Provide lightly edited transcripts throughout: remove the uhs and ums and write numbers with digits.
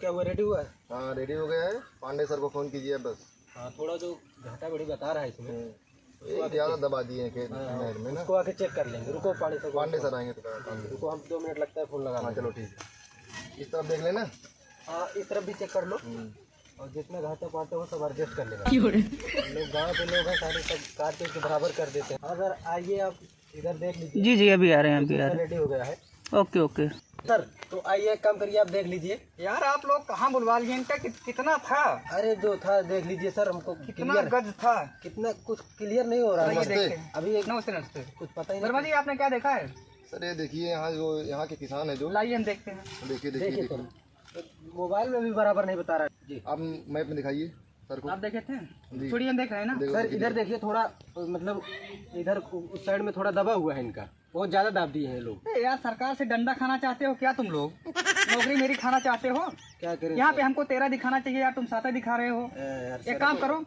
क्या हुआ, रेडी हुआ है? हाँ रेडी हो गया है। पांडे सर को फोन कीजिए बस। हाँ थोड़ा जो घाटा बढ़ी बता रहा है इसमें ज़्यादा दबा दिए हैं नहर में ना। उसको आके चेक कर लेंगे। रुको पांडे सर आएंगे तो रुको, हम 2 मिनट लगता है फोन लगाना। हाँ चलो ठीक है। इस तरफ देख लेना। हाँ इस तरफ भी चेक कर लो और जितना घाटा पाते हो सब एडजस्ट कर लेना। लोग गाँव के लोग हैं सारे, सब काट के बराबर कर देते हैं। हाँ सर आइए, आप इधर देख लीजिए। जी जी अभी आ रहे हैं, अभी आ रहे रेडी हो गया है। ओके ओके सर तो आइए एक काम करिए, आप देख लीजिए। यार आप लोग कहाँ बुलवा लिए? इनका कितना था? अरे जो था देख लीजिए सर, हमको कितना गज था? कितना कुछ क्लियर नहीं हो रहा है। देखते अभी एक नमस्ते नमस्ते। कुछ पता ही वर्मा नहीं। जी आपने क्या देखा है? सर ये देखिए यहाँ जो यहाँ के किसान है जो, लाइए हम देखते हैं। देखिए देखिए देखिए सर, मोबाइल में भी बराबर नहीं बता रहा है जी। आप मैप में दिखाइए सर को। आप देखे थे? जी। छोड़िए हम देख रहे हैं ना। देखो, सर देखिए, इधर देखिए थोड़ा, मतलब इधर उस साइड में थोड़ा दबा हुआ है, इनका बहुत ज्यादा दाब दिए हैं लोग। यार सरकार से डंडा खाना चाहते हो क्या तुम लोग? नौकरी मेरी खाना चाहते हो? क्या करें यहाँ पे हमको 13 दिखाना चाहिए, यार तुम 7 दिखा रहे हो। यार एक काम करो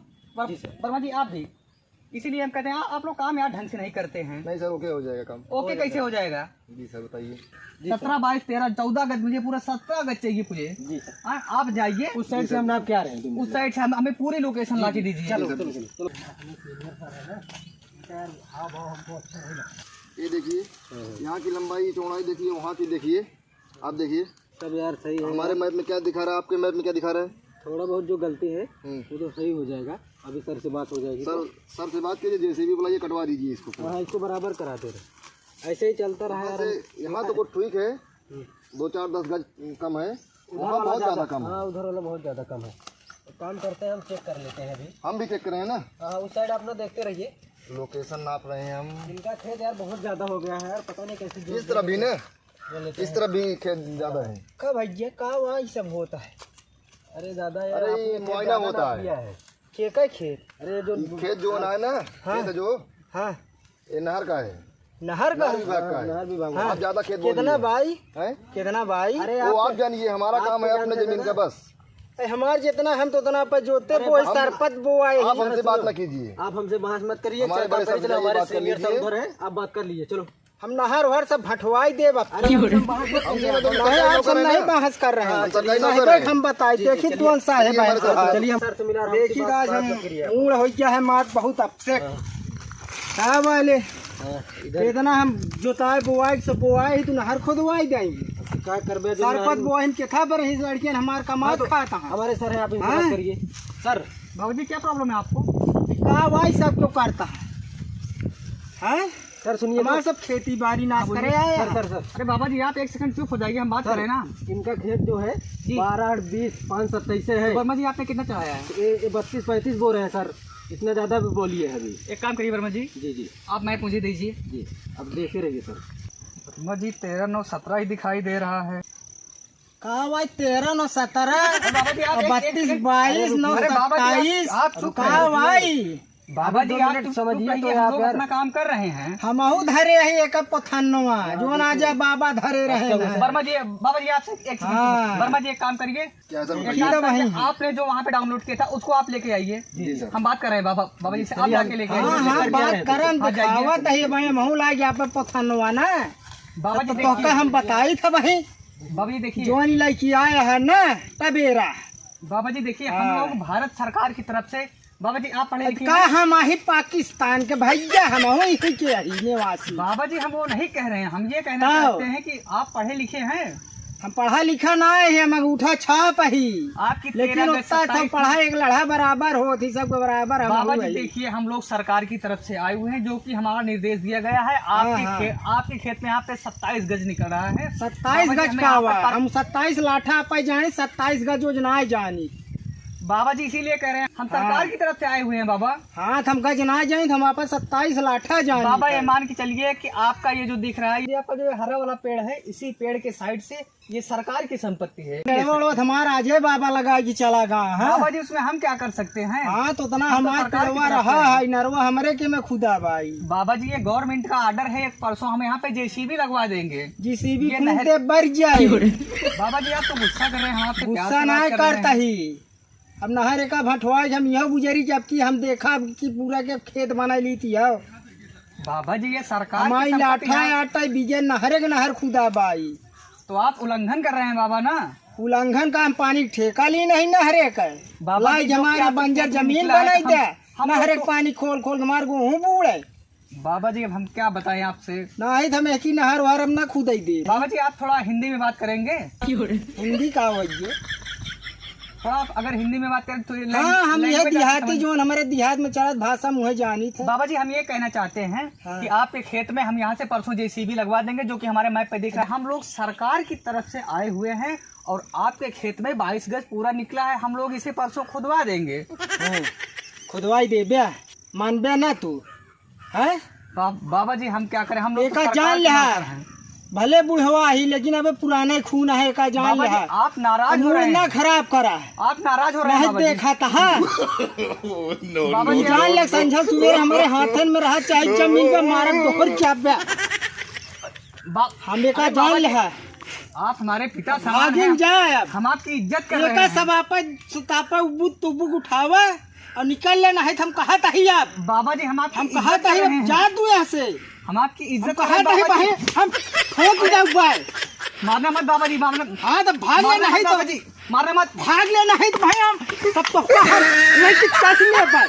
जी सर। वर्मा जी, आप भी, इसीलिए हम कहते हैं आप लोग काम यार ढंग से नहीं करते हैं। नहीं सर ओके हो जाएगा काम। ओके कैसे हो जाएगा? जी सर बताइए। 17, 22, 13, 14 गज, मुझे पूरा 17 गज चाहिए मुझे। जी सर। हाँ, आप जाइए उस साइड से हम नाप के आ रहे हैं। उस साइड से, हमें पूरी लोकेशन ला के दीजिए। चलो चलो चलो। ये देखिए यहाँ की लंबाई चौड़ाई देखिए, वहाँ की देखिए, आप देखिए सब यार सही है। हमारे मैप में क्या दिखा रहा है, आपके मैप में क्या दिखा रहा है? थोड़ा बहुत जो गलती है वो तो सही हो जाएगा। अभी सर से बात हो जाएगी। सर से बात कीजिए, जैसे भी बुलाइए कटवा दीजिए इसको। हाँ इसको बराबर कराते रहे, ऐसे ही चलता रहा यार। यहाँ तो कुछ ठीक है, 2-4-10 गज कम है, वहाँ बहुत ज़्यादा कम है। हाँ उधर वाला बहुत ज्यादा कम है। तो काम करते हैं, हम चेक कर लेते हैं अभी। हम भी चेक कर रहे हैं ना। हाँ उस साइड अपना देखते रहिए। लोकेशन नाप रहे हैं हम। इनका खेत यार बहुत ज्यादा हो गया है यार, पता नहीं कैसे। इस तरफ भी ना, इस तरफ भी खेत ज़्यादा है। कब भैया का वहाँ ये सब होता है? अरे दादा यार, अरे आपने ये खेत मुआयना ज्यादा होता नाप है। लिया है। खेत का खेत, अरे जो खेत जो है ना, खेत जो हाँ ये नहर का है, नहर का नहर विभाग का है। नहर विभाग। हाँ, आप ज़्यादा खेत बोलिए। कितना भाई है? कितना भाई? अरे वो आप जानिए, हमारा काम है अपने जमीन का बस। हमारे जितना हम तो उतना पर जोते वो सरपत वो आए। आप हमसे बात ना कीजिए। आप हमसे बहस मत करिए। हमारे बड़े साहब से हमारे बात कर सीनियर सब लीजिए। उधर है, आप बात कर लीजिए। चलो हम नहर वहर सब भटवाई दे। आप सब नहीं बहस कर रहे हैं, हम बताए। देखिए कौन सा है। चलिए हम देखिए आज हम मूड हो गया है, मार बहुत अपसेट क्या वाले। इतना हम जोताए बोआई सब बोआई तो नहर खुदवाई जाएंगे। क्या करबे सरपत बोआई के था पर इस लड़कियां हमार कमात खाता हमारे सर है। आप बात करिए सर। बाबू जी क्या प्रॉब्लम है आपको? कहा भाई सब क्यों करता है? हैं सर सुनिए, हमारे सब खेती बाड़ी नाश करे आए। सर अरे बाबा जी आप 1 सेकंड चुप हो जाइए, हम बात करें ना। इनका खेत जो है 12, 8, 20, 5, 27 है। वर्मा जी आपने कितना चढ़ाया है? ये 32-35 बोर है सर, इतना ज्यादा भी बोलिए अभी। एक काम करिए वर्मा जी, जी आप मैप मुझे दीजिए। जी अब देखे रहिए सर। वर्मा जी 13, 9, 17 ही दिखाई दे रहा है। कहा भाई 13, 9, 17, बाबा जी आप 32, 22, 9, अरे बाबा जी, 27। आप चुप कहा भाई बाबा जी आप समझिए तो हम आप लोग यार अपना काम कर रहे हैं। हमहू धरे रहे एक पथनवा जो आजा बाबा धरे रहे। वर्मा जी, बाबा जी आपसे एक सेकंड। वर्मा जी एक काम करिए, क्या सर? एक काम करिए, आपने जो वहाँ पे डाउनलोड किया था उसको आप लेके आइए। हम बात कर रहे हैं बाबा जी से, आप जाके लेके हाँ हाँ आइए। बात करन दिखावत है भाई। हमहू लाग यहाँ पे पथनवा ना बाबा जी तो का हम बताई था भाई। बाबा जी देखिए, जोन लड़की आया है ना तबेरा। बाबा जी देखिए, हम लोग भारत सरकार की तरफ से, बाबा जी आप पढ़े लिखे का हम आही पाकिस्तान के भैया, हम यही के ही निवासी। बाबा जी हम वो नहीं कह रहे हैं, हम ये कहना चाहते हैं कि आप पढ़े लिखे हैं। हम पढ़ा लिखा ना है, हम अंगूठा छाप ही। आपकी लेकिन उतना था पढ़ा एक लड़ा बराबर हो थी सबके बराबर। हम बाबा जी देखिए, हम लोग सरकार की तरफ से आए हुए हैं, जो कि हमारा निर्देश दिया गया है। आपके खेत में यहाँ पे 27 गज निकल रहा है। 27 गज का हुआ, हम 27 लाठा पे जाए, 27 गज योजना जानी। बाबा जी इसीलिए कह रहे हैं, हम सरकार की तरफ से आए हुए हैं बाबा। हाँ हम गज ना जाए तो हम आप 27 लाठा जाने। बाबा ये मान के चलिए कि आपका ये जो दिख रहा है, ये आपका जो हरा वाला पेड़ है, इसी पेड़ के साइड से ये सरकार की संपत्ति है। हमारा अजय बाबा लगा के चला गया है। बाबा जी उसमें हम क्या कर सकते हैं? हाँ तो उतना हमारा पेड़वा रहा है, नरवा हमरे के में खुदा भाई। बाबा जी ये गवर्नमेंट का ऑर्डर है, परसों हम यहाँ पे जेसीबी लगवा देंगे। जेसीबी बढ़ जाए। बाबा जी आप तो गुस्सा कर रहे हैं, हम आपसे गुस्सा नहीं करता ही। अब नहर का भटवाई हम यह गुजरी जबकि हम देखा कि पूरा के खेत बना ली थी। बाबा जी ये सरकार हमारी लाठा आटा बीजे नहर के नहर खुदा बाई। तो आप उल्लंघन कर रहे हैं बाबा ना। उल्लंघन का हम पानी ठेका ली नहीं नहरे का बाबा लाई जी, जो कि हमारी आपके बंजर खेत में जमीन निकला है, बनाई तो दे हम नहरे लोग का पानी खोल खोल हमारे गेहूँ बूढ़े बाबा जी अब हम क्या बताएं आपसे। नहीं तो हम एक ही नहर वहर हम ना खुदाई दे बाबा जी आप थोड़ा हिंदी में बात करेंगे, हिंदी का हो ये थोड़ा आप अगर हिंदी में बात करें तो हाँ हम ये language देहाती समझ- जो हमारे देहात में चलत भाषा मुझे जानी थे बाबा जी हम ये कहना चाहते हैं हाँ। कि आपके खेत में हम यहाँ से परसों जेसीबी लगवा देंगे, जो कि हमारे मैप पे दिख रहा है। हम लोग सरकार की तरफ से आए हुए हैं और आपके खेत में 22 गज पूरा निकला है, हम लोग इसे परसों खुदवा देंगे। हाँ, खुदवाई दे बे मानबे ना तू है बाबा जी हम क्या करें, हम लोग एका तो सरकार जान के ले नौकर हैं। भले बुढ़वा ही लेकिन अब पुराना खून है का जान बाबा ले जी आप नाराज हो रहे ना हैं, खराब करा है आप नाराज हो रहे हैं नहीं बाबा जी। देखा था बाबा जी जान ले संझा सुबह हमारे हाथन में रहा चाहे जमीन पे मारक दोहर चापे हम एका जान ले आप हमारे पिता समान आगे हैं, जाए अब हम आपकी इज्जत कर रहे एका हैं। सब आपा सुतापा उबुक तुबुक उठावा और निकल लेना है हम कहा था ही आप बाबा जी हम आपकी हम इज्जत कहा था कर रहे ही हैं। जा तू यहाँ से हम आपकी हम इज्जत कर कहा रहे था ही हैं बाबा भाई जी। हम ठोक दिया हुआ है मारना मत बाबा जी, मारना हाँ तो भाग मारना लेना मत है बाबा तो जी, मारना मत। भाग लेना है तो भाई हम सब तो नहीं कितना पाए